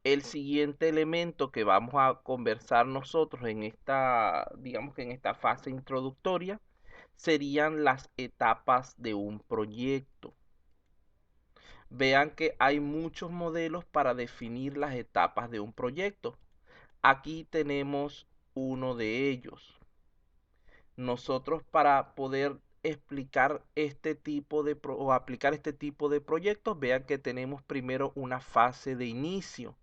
El siguiente elemento que vamos a conversar nosotros en esta, digamos que en esta fase introductoria, serían las etapas de un proyecto. Vean que hay muchos modelos para definir las etapas de un proyecto. Aquí tenemos uno de ellos. Nosotros, para poder explicar este tipo de o aplicar este tipo de proyectos, vean que tenemos primero una fase de inicio,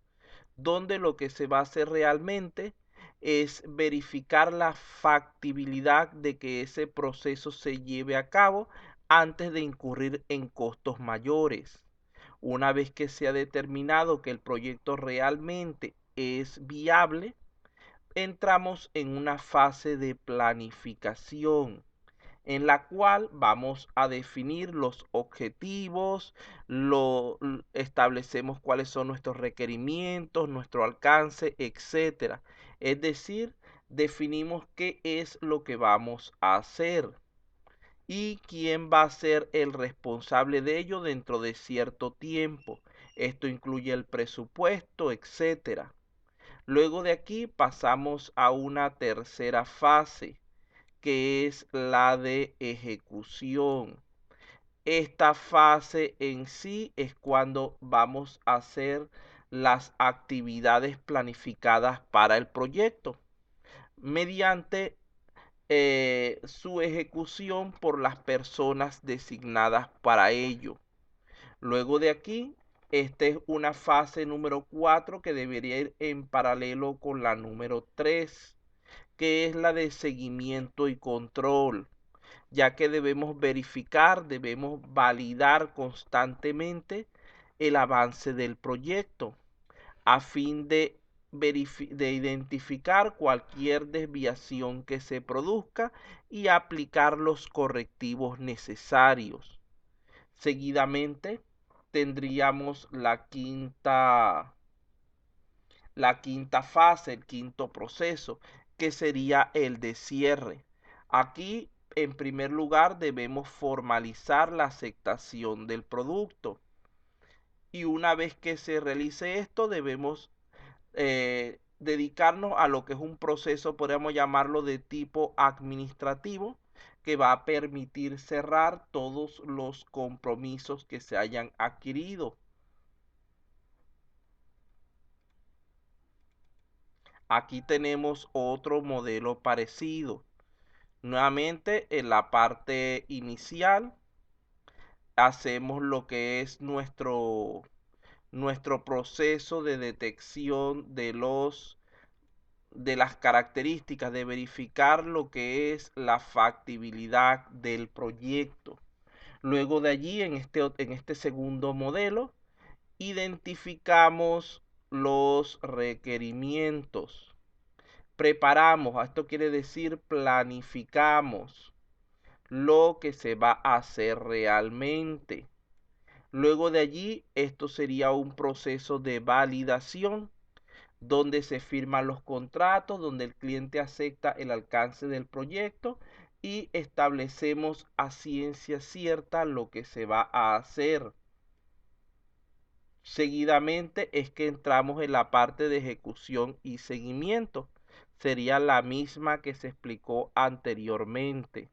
donde lo que se va a hacer realmente es verificar la factibilidad de que ese proceso se lleve a cabo antes de incurrir en costos mayores. Una vez que se ha determinado que el proyecto realmente es viable, entramos en una fase de planificación en la cual vamos a definir los objetivos, establecemos cuáles son nuestros requerimientos, nuestro alcance, etcétera. Es decir, definimos qué es lo que vamos a hacer y quién va a ser el responsable de ello dentro de cierto tiempo. Esto incluye el presupuesto, etcétera. Luego de aquí pasamos a una tercera fase, que es la de ejecución. Esta fase en sí es cuando vamos a hacer las actividades planificadas para el proyecto mediante su ejecución por las personas designadas para ello. Luego de aquí, esta es una fase número 4 que debería ir en paralelo con la número 3, que es la de seguimiento y control, ya que debemos verificar, debemos validar constantemente el avance del proyecto a fin de identificar cualquier desviación que se produzca y aplicar los correctivos necesarios. Seguidamente tendríamos la quinta fase, el quinto proceso, que sería el de cierre. Aquí, en primer lugar, debemos formalizar la aceptación del producto. Y una vez que se realice esto, debemos dedicarnos a lo que es un proceso, podríamos llamarlo de tipo administrativo, que va a permitir cerrar todos los compromisos que se hayan adquirido. Aquí tenemos otro modelo parecido. Nuevamente, en la parte inicial, hacemos lo que es nuestro proceso de detección de las características, de verificar lo que es la factibilidad del proyecto. Luego de allí, en este segundo modelo, identificamos los requerimientos. Preparamos, esto quiere decir planificamos lo que se va a hacer realmente. Luego de allí, esto sería un proceso de validación donde se firman los contratos, donde el cliente acepta el alcance del proyecto y establecemos a ciencia cierta lo que se va a hacer. Seguidamente es que entramos en la parte de ejecución y seguimiento. Sería la misma que se explicó anteriormente.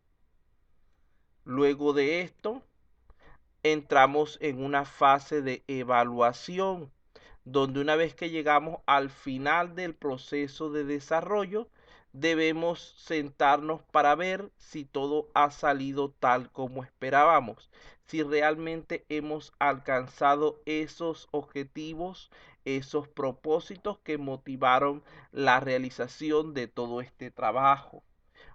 Luego de esto, entramos en una fase de evaluación, donde una vez que llegamos al final del proceso de desarrollo, debemos sentarnos para ver si todo ha salido tal como esperábamos, si realmente hemos alcanzado esos objetivos, esos propósitos que motivaron la realización de todo este trabajo.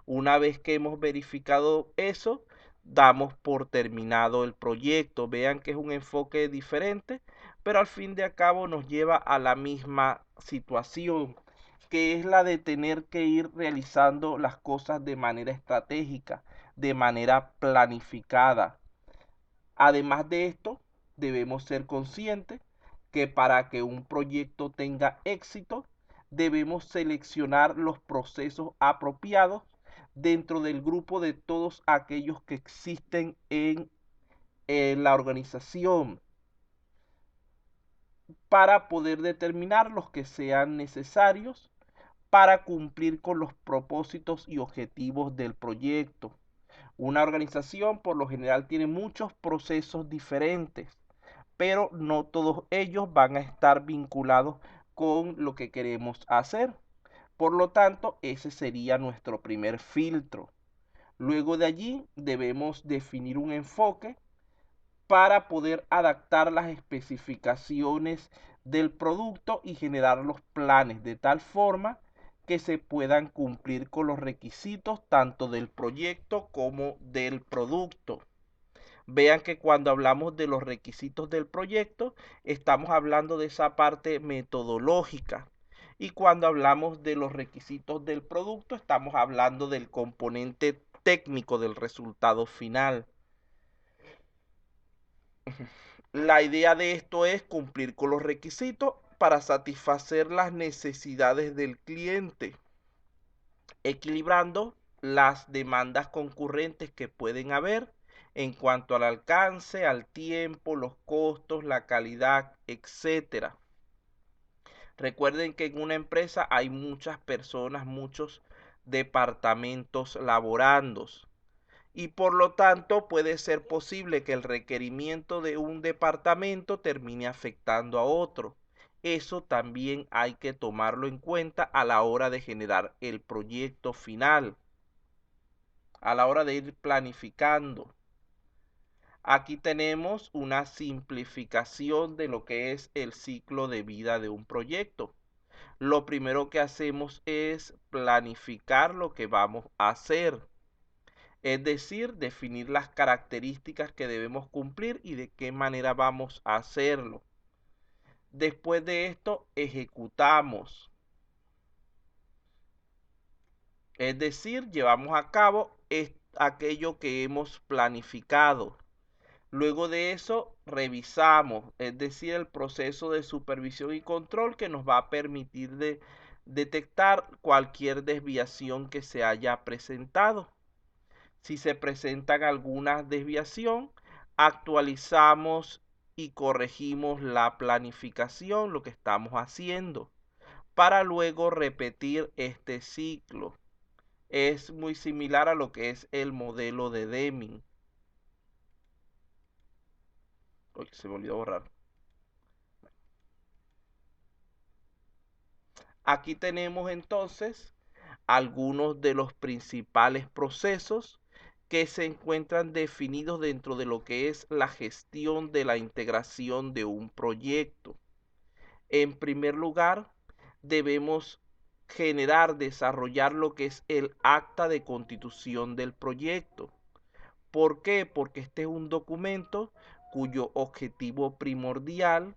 Una vez que hemos verificado eso, damos por terminado el proyecto. Vean que es un enfoque diferente, pero al fin de cabo nos lleva a la misma situación, que es la de tener que ir realizando las cosas de manera estratégica, de manera planificada. Además de esto, debemos ser conscientes que para que un proyecto tenga éxito, debemos seleccionar los procesos apropiados dentro del grupo de todos aquellos que existen en la organización. para poder determinar los que sean necesarios para cumplir con los propósitos y objetivos del proyecto. Una organización por lo general tiene muchos procesos diferentes, pero no todos ellos van a estar vinculados con lo que queremos hacer. Por lo tanto, ese sería nuestro primer filtro. Luego de allí debemos definir un enfoque para poder adaptar las especificaciones del producto y generar los planes de tal forma que se puedan cumplir con los requisitos tanto del proyecto como del producto. Vean que cuando hablamos de los requisitos del proyecto, estamos hablando de esa parte metodológica. Y cuando hablamos de los requisitos del producto, estamos hablando del componente técnico del resultado final. La idea de esto es cumplir con los requisitos para satisfacer las necesidades del cliente, equilibrando las demandas concurrentes que pueden haber en cuanto al alcance, al tiempo, los costos, la calidad, etcétera. Recuerden que en una empresa hay muchas personas, muchos departamentos laborando y por lo tanto puede ser posible que el requerimiento de un departamento termine afectando a otro. Eso también hay que tomarlo en cuenta a la hora de generar el proyecto final, a la hora de ir planificando. Aquí tenemos una simplificación de lo que es el ciclo de vida de un proyecto. Lo primero que hacemos es planificar lo que vamos a hacer. Es decir, definir las características que debemos cumplir y de qué manera vamos a hacerlo. Después de esto, ejecutamos. Es decir, llevamos a cabo aquello que hemos planificado. Luego de eso, revisamos, es decir, el proceso de supervisión y control que nos va a permitir detectar cualquier desviación que se haya presentado. Si se presentan alguna desviación, actualizamos y corregimos la planificación, lo que estamos haciendo, para luego repetir este ciclo. Es muy similar a lo que es el modelo de Deming. Uy, se me olvidó borrar. Aquí tenemos entonces algunos de los principales procesos que se encuentran definidos dentro de lo que es la gestión de la integración de un proyecto. En primer lugar, debemos desarrollar lo que es el acta de constitución del proyecto. ¿Por qué? Porque este es un documento cuyo objetivo primordial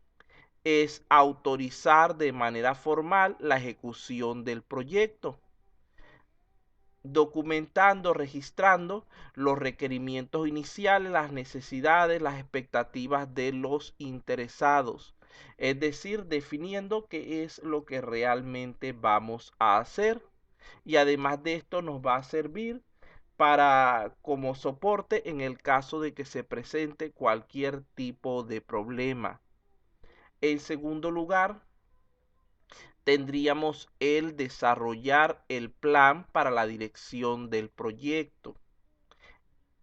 es autorizar de manera formal la ejecución del proyecto, documentando, registrando los requerimientos iniciales, las necesidades, las expectativas de los interesados. Es decir, definiendo qué es lo que realmente vamos a hacer. Y además de esto nos va a servir para como soporte en el caso de que se presente cualquier tipo de problema. En segundo lugar, tendríamos el desarrollar el plan para la dirección del proyecto.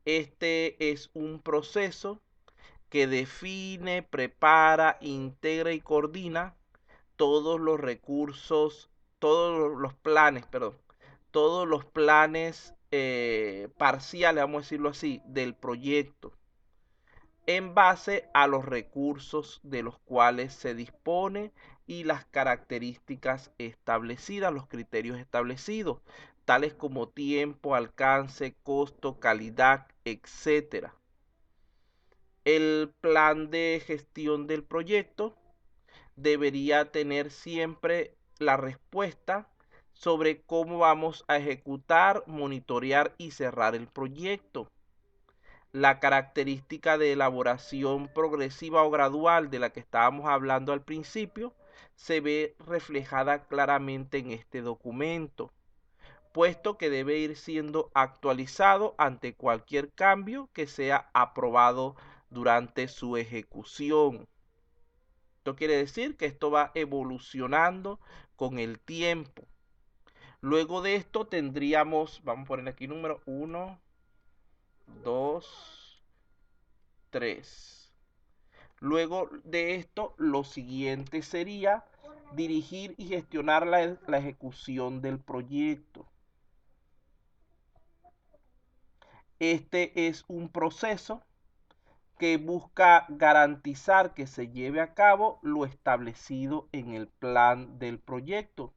Este es un proceso que define, prepara, integra y coordina todos los recursos, todos los planes, perdón, todos los planes parciales, vamos a decirlo así, del proyecto en base a los recursos de los cuales se dispone y las características establecidas, los criterios establecidos, tales como tiempo, alcance, costo, calidad, etcétera. El plan de gestión del proyecto debería tener siempre la respuesta sobre cómo vamos a ejecutar, monitorear y cerrar el proyecto. La característica de elaboración progresiva o gradual de la que estábamos hablando al principio se ve reflejada claramente en este documento, puesto que debe ir siendo actualizado ante cualquier cambio que sea aprobado durante su ejecución. Esto quiere decir que esto va evolucionando con el tiempo. Luego de esto tendríamos, vamos a poner aquí número 1, 2, 3. Luego de esto, lo siguiente sería dirigir y gestionar la ejecución del proyecto. Este es un proceso que busca garantizar que se lleve a cabo lo establecido en el plan del proyecto,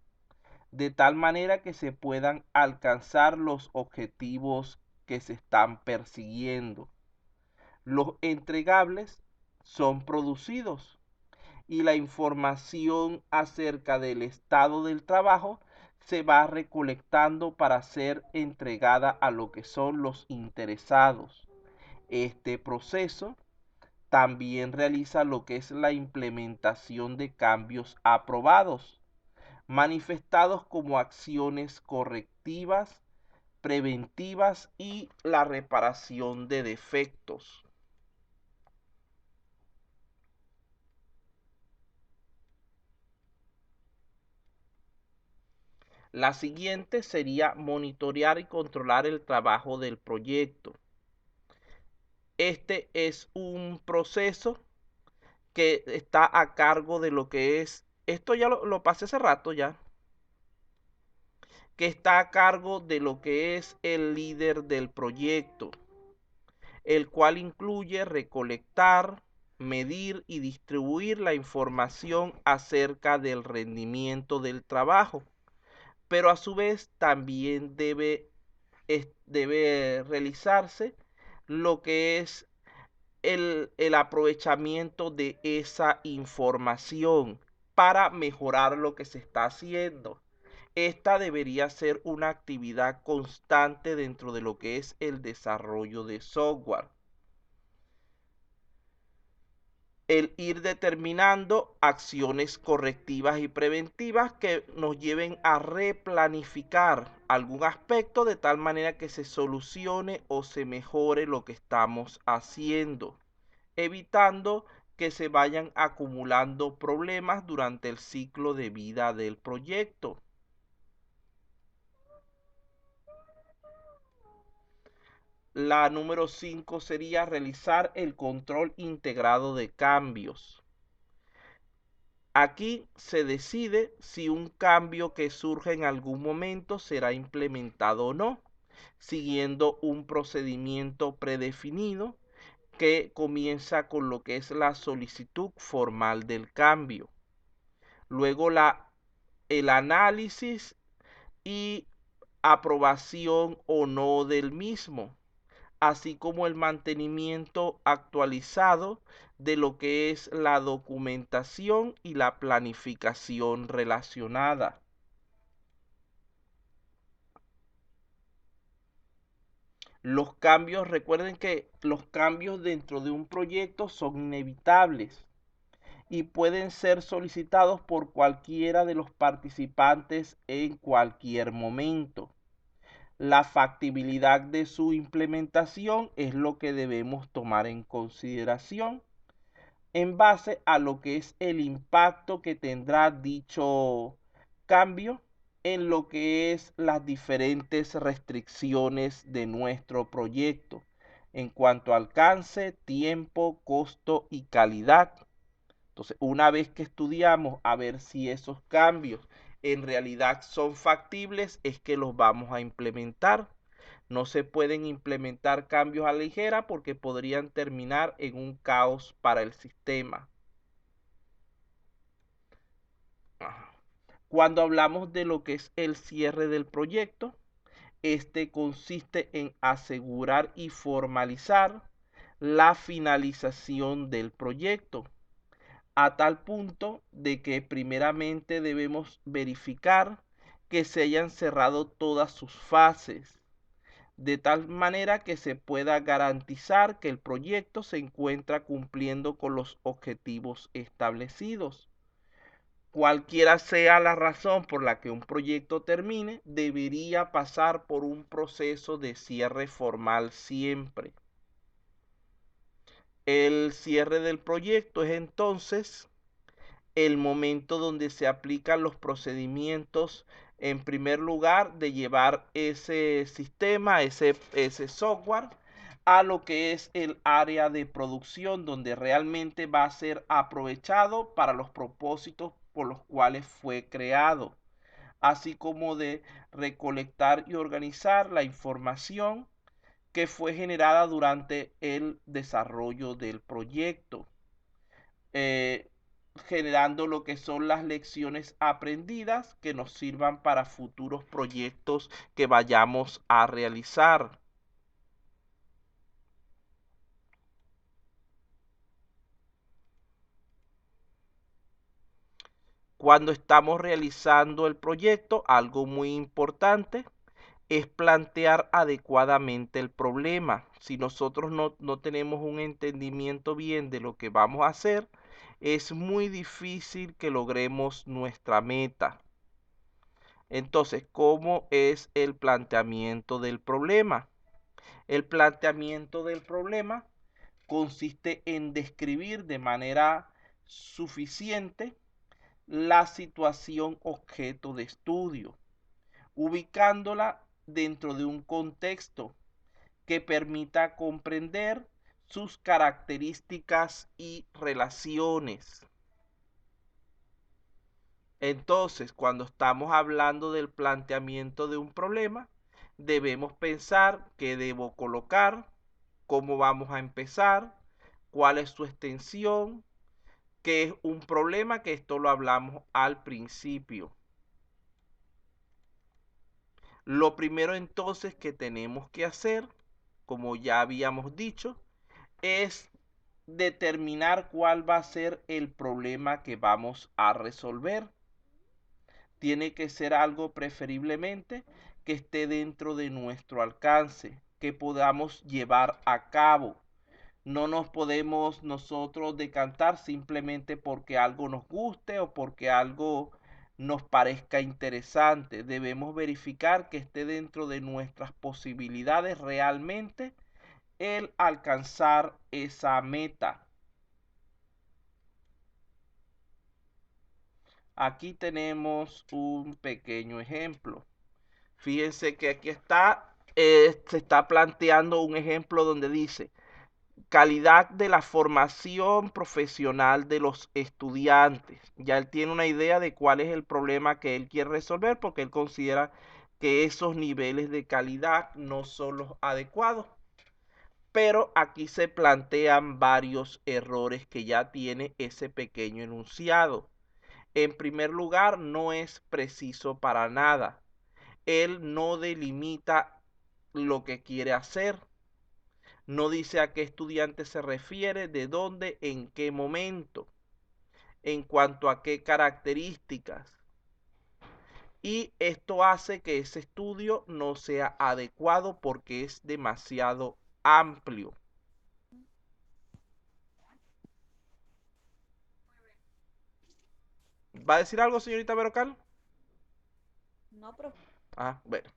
de tal manera que se puedan alcanzar los objetivos que se están persiguiendo. Los entregables son producidos y la información acerca del estado del trabajo se va recolectando para ser entregada a lo que son los interesados. Este proceso también realiza lo que es la implementación de cambios aprobados, manifestados como acciones correctivas, preventivas y la reparación de defectos. La siguiente sería monitorear y controlar el trabajo del proyecto. Este es un proceso que está a cargo de lo que es, esto ya lo pasé hace rato ya, que está a cargo de lo que es el líder del proyecto, el cual incluye recolectar, medir y distribuir la información acerca del rendimiento del trabajo, pero a su vez también debe realizarse lo que es el aprovechamiento de esa información para mejorar lo que se está haciendo. Esta debería ser una actividad constante dentro de lo que es el desarrollo de software. El ir determinando acciones correctivas y preventivas que nos lleven a replanificar algún aspecto de tal manera que se solucione o se mejore lo que estamos haciendo, evitando que se vayan acumulando problemas durante el ciclo de vida del proyecto. La número 5 sería realizar el control integrado de cambios. Aquí se decide si un cambio que surge en algún momento será implementado o no, siguiendo un procedimiento predefinido que comienza con lo que es la solicitud formal del cambio. Luego el análisis y aprobación o no del mismo, así como el mantenimiento actualizado de lo que es la documentación y la planificación relacionada. Los cambios, recuerden que los cambios dentro de un proyecto son inevitables y pueden ser solicitados por cualquiera de los participantes en cualquier momento. La factibilidad de su implementación es lo que debemos tomar en consideración en base a lo que es el impacto que tendrá dicho cambio en lo que es las diferentes restricciones de nuestro proyecto en cuanto a alcance, tiempo, costo y calidad. Entonces, una vez que estudiamos a ver si esos cambios en realidad son factibles, es que los vamos a implementar. No se pueden implementar cambios a la ligera porque podrían terminar en un caos para el sistema. Cuando hablamos de lo que es el cierre del proyecto, este consiste en asegurar y formalizar la finalización del proyecto, a tal punto de que primeramente debemos verificar que se hayan cerrado todas sus fases, de tal manera que se pueda garantizar que el proyecto se encuentra cumpliendo con los objetivos establecidos. Cualquiera sea la razón por la que un proyecto termine, debería pasar por un proceso de cierre formal siempre. El cierre del proyecto es entonces el momento donde se aplican los procedimientos, en primer lugar, de llevar ese sistema, ese software, a lo que es el área de producción, donde realmente va a ser aprovechado para los propósitos por los cuales fue creado, así como de recolectar y organizar la información que fue generada durante el desarrollo del proyecto, eh, generando lo que son las lecciones aprendidas que nos sirvan para futuros proyectos que vayamos a realizar. Cuando estamos realizando el proyecto, algo muy importante es plantear adecuadamente el problema. Si nosotros no tenemos un entendimiento bien de lo que vamos a hacer, es muy difícil que logremos nuestra meta. Entonces, ¿cómo es el planteamiento del problema? El planteamiento del problema consiste en describir de manera suficiente la situación objeto de estudio, ubicándola dentro de un contexto que permita comprender sus características y relaciones. Entonces, cuando estamos hablando del planteamiento de un problema, debemos pensar qué debo colocar, cómo vamos a empezar, cuál es su extensión, qué es un problema, que esto lo hablamos al principio. Lo primero entonces que tenemos que hacer, como ya habíamos dicho, es determinar cuál va a ser el problema que vamos a resolver. Tiene que ser algo preferiblemente que esté dentro de nuestro alcance, que podamos llevar a cabo. No nos podemos nosotros decantar simplemente porque algo nos guste o porque algo nos parezca interesante. Debemos verificar que esté dentro de nuestras posibilidades realmente el alcanzar esa meta. Aquí tenemos un pequeño ejemplo. Fíjense que aquí está, se está planteando un ejemplo donde dice: calidad de la formación profesional de los estudiantes. Ya él tiene una idea de cuál es el problema que él quiere resolver, porque él considera que esos niveles de calidad no son los adecuados. Pero aquí se plantean varios errores que ya tiene ese pequeño enunciado. En primer lugar, no es preciso para nada. Él no delimita lo que quiere hacer. No dice a qué estudiante se refiere, de dónde, en qué momento, en cuanto a qué características. Y esto hace que ese estudio no sea adecuado porque es demasiado amplio. ¿Va a decir algo, señorita Berocal? No, profe. Ah, bueno.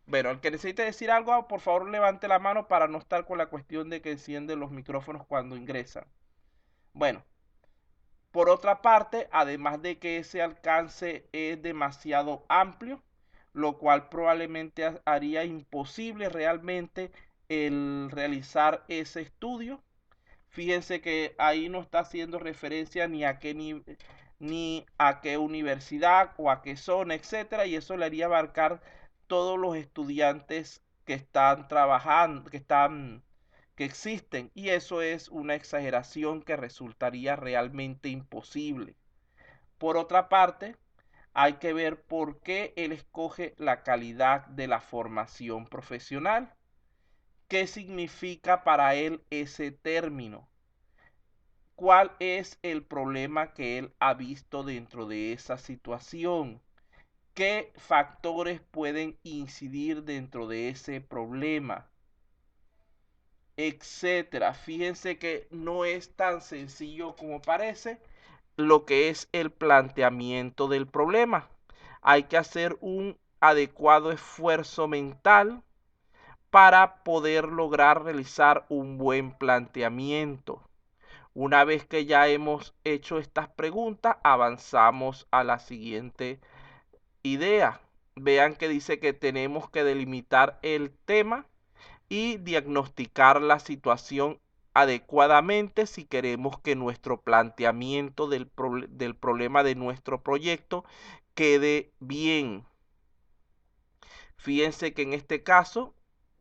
Bueno, el que necesite decir algo, por favor levante la mano para no estar con la cuestión de que encienden los micrófonos cuando ingresan. Bueno, por otra parte, además de que ese alcance es demasiado amplio, lo cual probablemente haría imposible realmente el realizar ese estudio. Fíjense que ahí no está haciendo referencia ni a qué universidad o a qué zona, etcétera, y eso le haría abarcar todos los estudiantes que están trabajando, que existen, y eso es una exageración que resultaría realmente imposible. Por otra parte, hay que ver por qué él escoge la calidad de la formación profesional. ¿Qué significa para él ese término? ¿Cuál es el problema que él ha visto dentro de esa situación? ¿Qué factores pueden incidir dentro de ese problema? Etcétera. Fíjense que no es tan sencillo como parece lo que es el planteamiento del problema. Hay que hacer un adecuado esfuerzo mental para poder lograr realizar un buen planteamiento. Una vez que ya hemos hecho estas preguntas, avanzamos a la siguiente idea. Vean que dice que tenemos que delimitar el tema y diagnosticar la situación adecuadamente si queremos que nuestro planteamiento del problema de nuestro proyecto quede bien. Fíjense que en este caso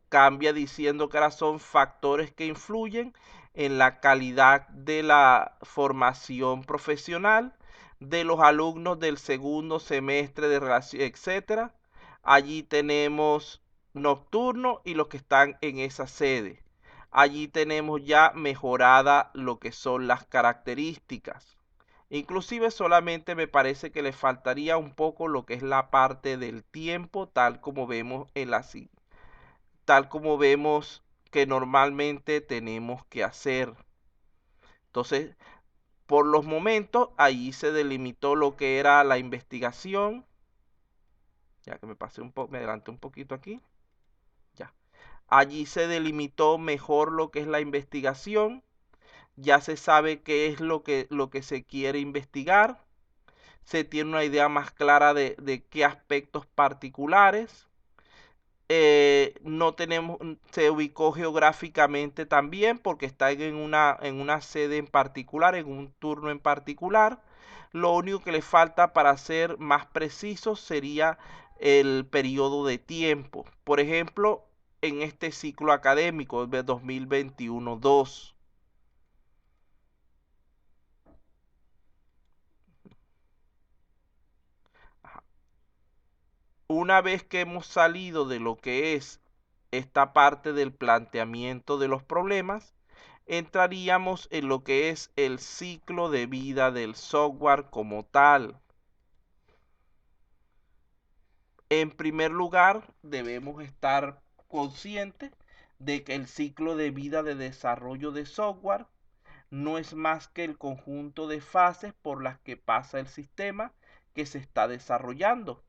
cambia diciendo que ahora son factores que influyen en la calidad de la formación profesional de los alumnos del segundo semestre de relación, etcétera. Allí tenemos nocturno y los que están en esa sede. Allí tenemos ya mejorada lo que son las características. Inclusive solamente me parece que le faltaría un poco lo que es la parte del tiempo, tal como vemos que normalmente tenemos que hacer. Entonces, por los momentos, ahí se delimitó lo que era la investigación. Ya que me adelanté un poquito aquí. Ya. Allí se delimitó mejor lo que es la investigación. Ya se sabe qué es lo que se quiere investigar. Se tiene una idea más clara de qué aspectos particulares. No tenemos, se ubicó geográficamente también porque está en una sede en particular, en un turno en particular. Lo único que le falta para ser más preciso sería el periodo de tiempo. Por ejemplo, en este ciclo académico de 2021-2. Una vez que hemos salido de lo que es esta parte del planteamiento de los problemas, entraríamos en lo que es el ciclo de vida del software como tal. En primer lugar, debemos estar conscientes de que el ciclo de vida de desarrollo de software no es más que el conjunto de fases por las que pasa el sistema que se está desarrollando,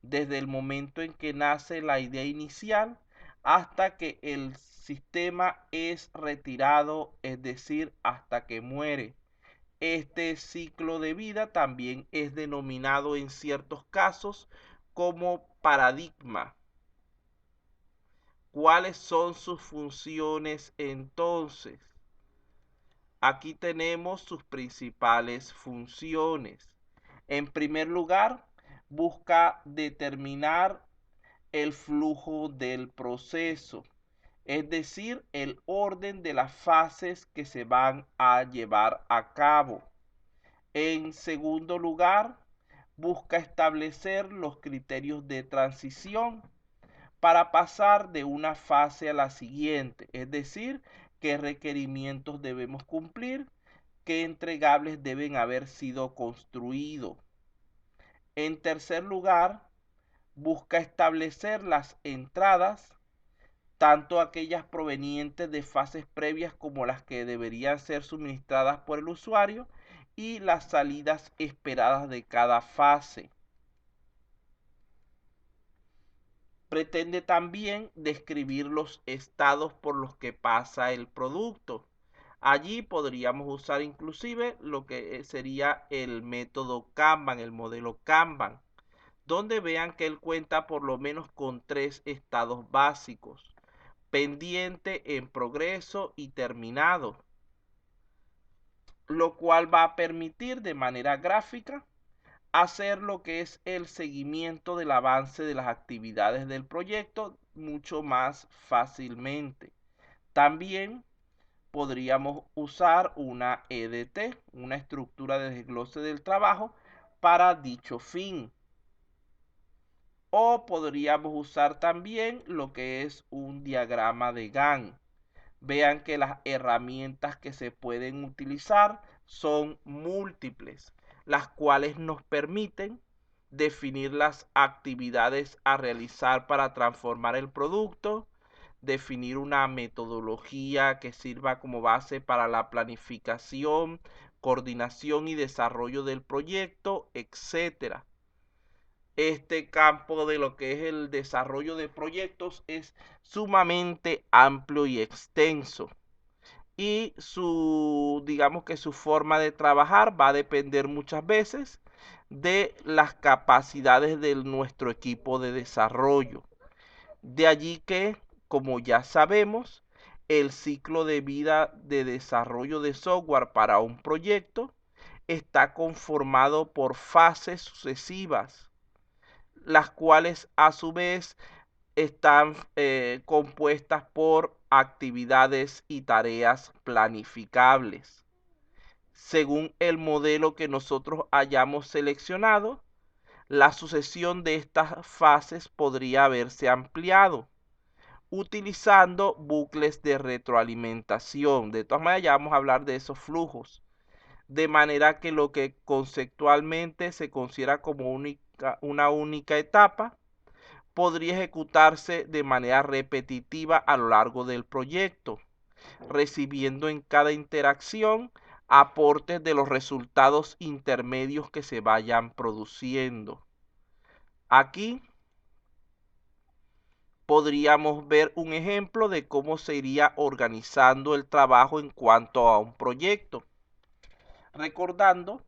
desde el momento en que nace la idea inicial hasta que el sistema es retirado, es decir, hasta que muere. Este ciclo de vida también es denominado en ciertos casos como paradigma. ¿Cuáles son sus funciones entonces? Aquí tenemos sus principales funciones. En primer lugar, busca determinar el flujo del proceso, es decir, el orden de las fases que se van a llevar a cabo. En segundo lugar, busca establecer los criterios de transición para pasar de una fase a la siguiente, es decir, qué requerimientos debemos cumplir, qué entregables deben haber sido construidos. En tercer lugar, busca establecer las entradas, tanto aquellas provenientes de fases previas como las que deberían ser suministradas por el usuario, y las salidas esperadas de cada fase. Pretende también describir los estados por los que pasa el producto. Allí podríamos usar inclusive lo que sería el método Kanban, el modelo Kanban, donde vean que él cuenta por lo menos con 3 estados básicos: pendiente, en progreso y terminado, lo cual va a permitir de manera gráfica hacer lo que es el seguimiento del avance de las actividades del proyecto mucho más fácilmente. También podríamos usar una EDT, una estructura de desglose del trabajo, para dicho fin. O podríamos usar también lo que es un diagrama de Gantt. Vean que las herramientas que se pueden utilizar son múltiples, las cuales nos permiten definir las actividades a realizar para transformar el producto, definir una metodología que sirva como base para la planificación, coordinación y desarrollo del proyecto, etcétera. Este campo de lo que es el desarrollo de proyectos es sumamente amplio y extenso. y digamos que su forma de trabajar va a depender muchas veces de las capacidades de nuestro equipo de desarrollo. De allí que, como ya sabemos, el ciclo de vida de desarrollo de software para un proyecto está conformado por fases sucesivas, las cuales a su vez están compuestas por actividades y tareas planificables. Según el modelo que nosotros hayamos seleccionado, la sucesión de estas fases podría haberse ampliado utilizando bucles de retroalimentación. De todas maneras, ya vamos a hablar de esos flujos. De manera que lo que conceptualmente se considera como una única etapa podría ejecutarse de manera repetitiva a lo largo del proyecto, recibiendo en cada interacción aportes de los resultados intermedios que se vayan produciendo. Aquí podríamos ver un ejemplo de cómo se iría organizando el trabajo en cuanto a un proyecto, recordando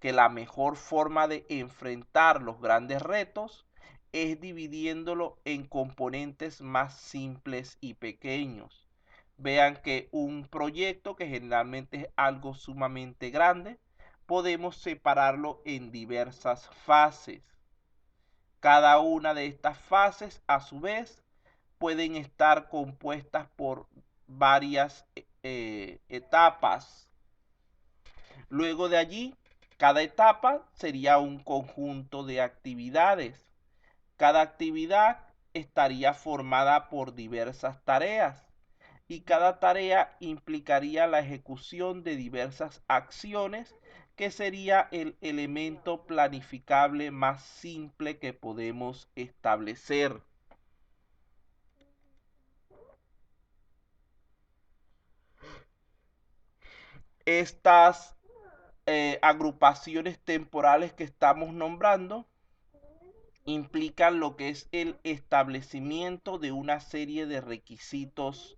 que la mejor forma de enfrentar los grandes retos es dividiéndolo en componentes más simples y pequeños. Vean que un proyecto, que generalmente es algo sumamente grande, podemos separarlo en diversas fases. Cada una de estas fases, a su vez, pueden estar compuestas por varias etapas. Luego de allí, cada etapa sería un conjunto de actividades. Cada actividad estaría formada por diversas tareas y cada tarea implicaría la ejecución de diversas acciones, que sería el elemento planificable más simple que podemos establecer. Estas agrupaciones temporales que estamos nombrando implican lo que es el establecimiento de una serie de requisitos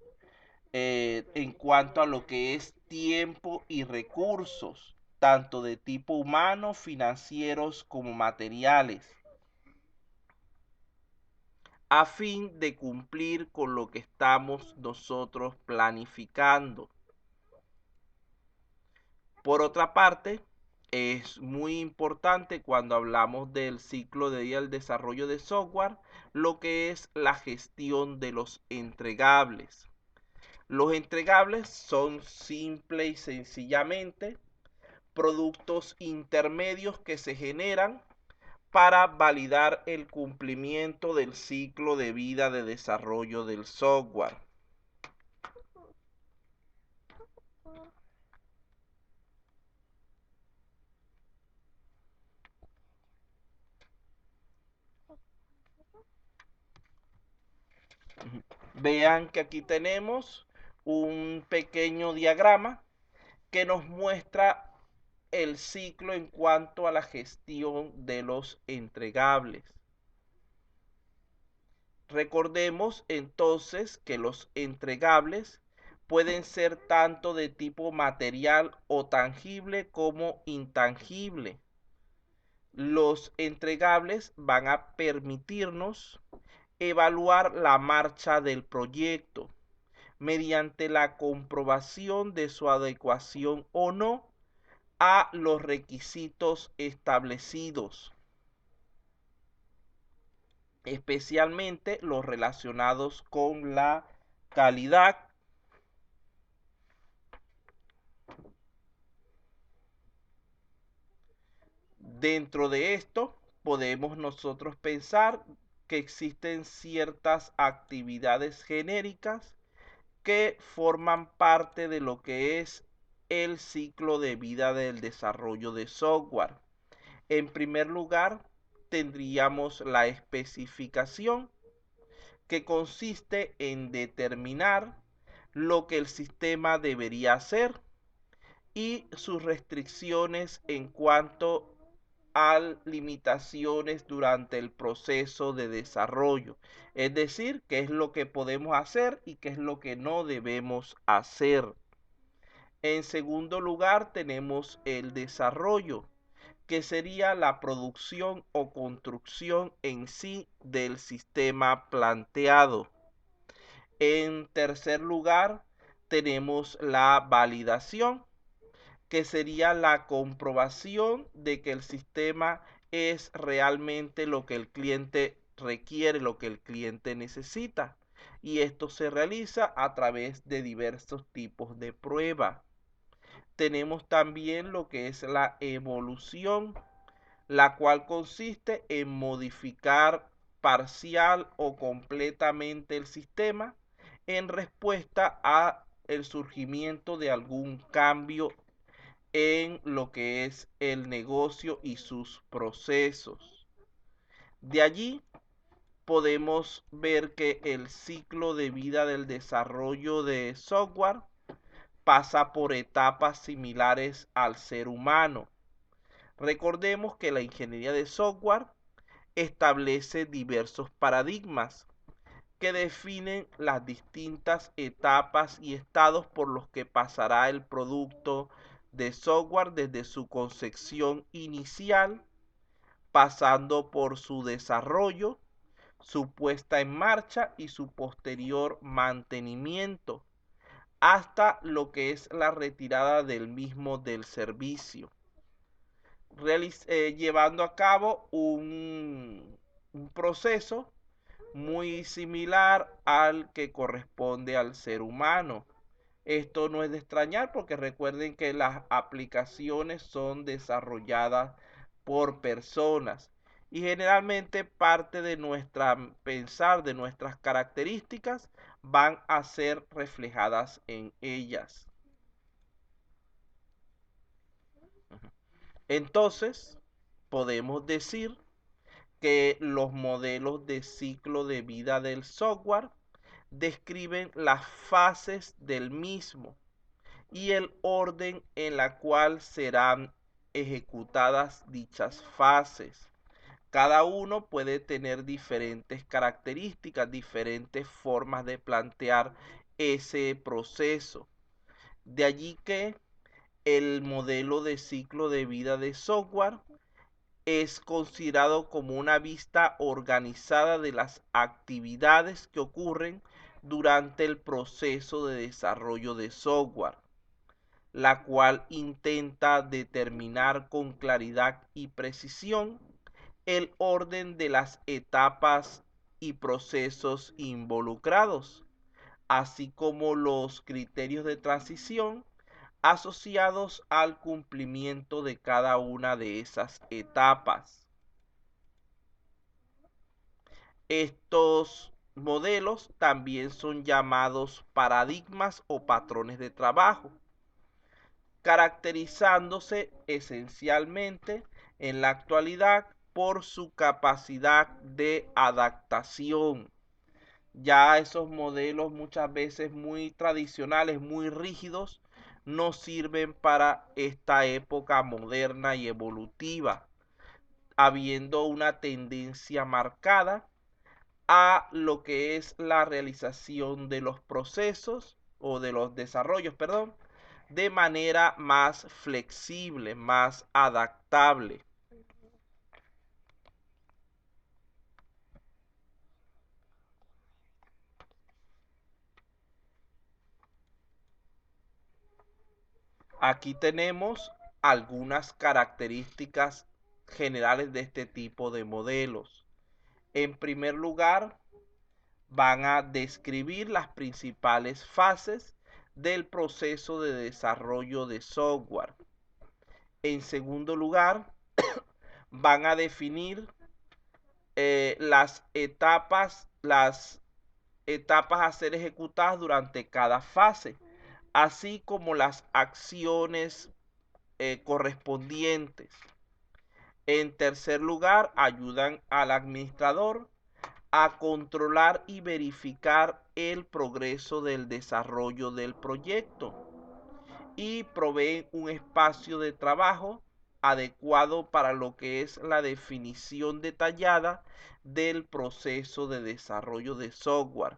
en cuanto a lo que es tiempo y recursos, tanto de tipo humano, financieros como materiales, a fin de cumplir con lo que estamos nosotros planificando. Por otra parte, es muy importante cuando hablamos del ciclo de vida del desarrollo de software, lo que es la gestión de los entregables. Los entregables son simple y sencillamente productos intermedios que se generan para validar el cumplimiento del ciclo de vida de desarrollo del software. Vean que aquí tenemos un pequeño diagrama que nos muestra el ciclo en cuanto a la gestión de los entregables. Recordemos entonces que los entregables pueden ser tanto de tipo material o tangible como intangible. Los entregables van a permitirnos evaluar la marcha del proyecto mediante la comprobación de su adecuación o no a los requisitos establecidos, especialmente los relacionados con la calidad. Dentro de esto podemos nosotros pensar que existen ciertas actividades genéricas que forman parte de lo que es el ciclo de vida del desarrollo de software. En primer lugar, tendríamos la especificación, que consiste en determinar lo que el sistema debería hacer y sus restricciones en cuanto a limitaciones durante el proceso de desarrollo. Es decir, qué es lo que podemos hacer y qué es lo que no debemos hacer. En segundo lugar, tenemos el desarrollo, que sería la producción o construcción en sí del sistema planteado. En tercer lugar, tenemos la validación, que sería la comprobación de que el sistema es realmente lo que el cliente requiere, lo que el cliente necesita. Y esto se realiza a través de diversos tipos de prueba. Tenemos también lo que es la evolución, la cual consiste en modificar parcial o completamente el sistema en respuesta a el surgimiento de algún cambio en lo que es el negocio y sus procesos. De allí podemos ver que el ciclo de vida del desarrollo de software pasa por etapas similares al ser humano. Recordemos que la ingeniería de software establece diversos paradigmas que definen las distintas etapas y estados por los que pasará el producto de software desde su concepción inicial, pasando por su desarrollo, su puesta en marcha y su posterior mantenimiento, hasta lo que es la retirada del mismo del servicio, llevando a cabo un proceso muy similar al que corresponde al ser humano. Esto no es de extrañar porque recuerden que las aplicaciones son desarrolladas por personas y generalmente parte de nuestra pensar, de nuestras características, van a ser reflejadas en ellas. Entonces, podemos decir que los modelos de ciclo de vida del software describen las fases del mismo y el orden en la cual serán ejecutadas dichas fases. Cada uno puede tener diferentes características, diferentes formas de plantear ese proceso. De allí que el modelo de ciclo de vida de software es considerado como una vista organizada de las actividades que ocurren durante el proceso de desarrollo de software, la cual intenta determinar con claridad y precisión el orden de las etapas y procesos involucrados, así como los criterios de transición asociados al cumplimiento de cada una de esas etapas. Estos modelos también son llamados paradigmas o patrones de trabajo, caracterizándose esencialmente en la actualidad por su capacidad de adaptación. Ya esos modelos muchas veces muy tradicionales, muy rígidos, no sirven para esta época moderna y evolutiva, habiendo una tendencia marcada a lo que es la realización de los procesos o de los desarrollos, perdón, de manera más flexible, más adaptable. Aquí tenemos algunas características generales de este tipo de modelos. En primer lugar, van a describir las principales fases del proceso de desarrollo de software. En segundo lugar, van a definir las etapas a ser ejecutadas durante cada fase, así como las acciones correspondientes. En tercer lugar, ayudan al administrador a controlar y verificar el progreso del desarrollo del proyecto y proveen un espacio de trabajo adecuado para lo que es la definición detallada del proceso de desarrollo de software.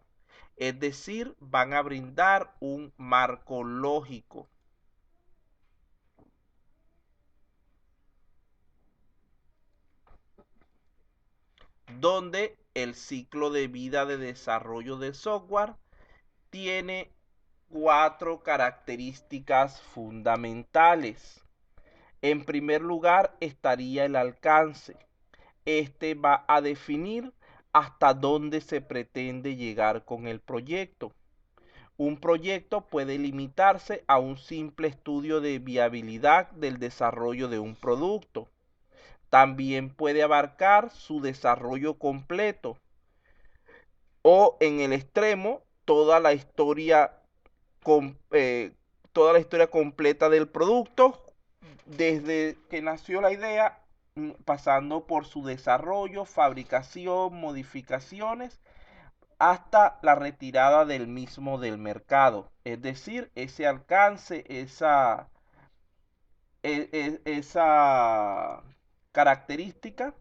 Es decir, van a brindar un marco lógico. donde el ciclo de vida de desarrollo de software tiene 4 características fundamentales. En primer lugar estaría el alcance. Este va a definir hasta dónde se pretende llegar con el proyecto. Un proyecto puede limitarse a un simple estudio de viabilidad del desarrollo de un producto. También puede abarcar su desarrollo completo o en el extremo toda la historia completa del producto desde que nació la idea, pasando por su desarrollo, fabricación, modificaciones, hasta la retirada del mismo del mercado. Es decir, ese alcance, esa característica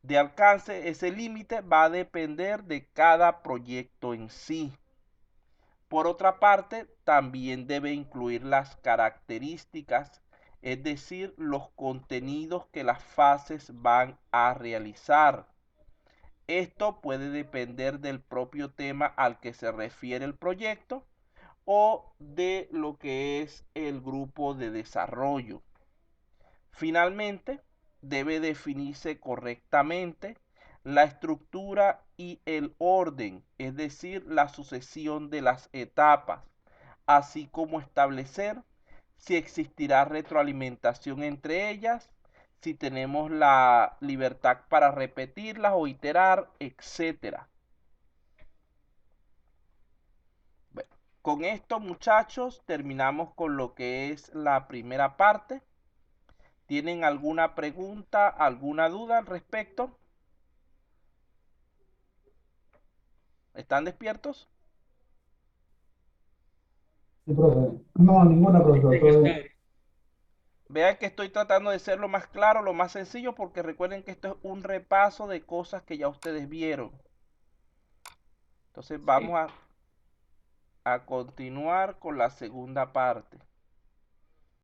de alcance, ese límite va a depender de cada proyecto en sí. Por otra parte, también debe incluir las características, es decir, los contenidos que las fases van a realizar. Esto puede depender del propio tema al que se refiere el proyecto o de lo que es el grupo de desarrollo. Finalmente, debe definirse correctamente la estructura y el orden, es decir, la sucesión de las etapas, así como establecer si existirá retroalimentación entre ellas, si tenemos la libertad para repetirlas o iterar, etcétera. Bueno, con esto, muchachos, terminamos con lo que es la primera parte. ¿Tienen alguna pregunta, alguna duda al respecto? ¿Están despiertos? Sí, profe. No, ninguna, profesor, todo bien. Vean que estoy tratando de ser lo más claro, lo más sencillo, porque recuerden que esto es un repaso de cosas que ya ustedes vieron. Entonces vamos a continuar con la segunda parte.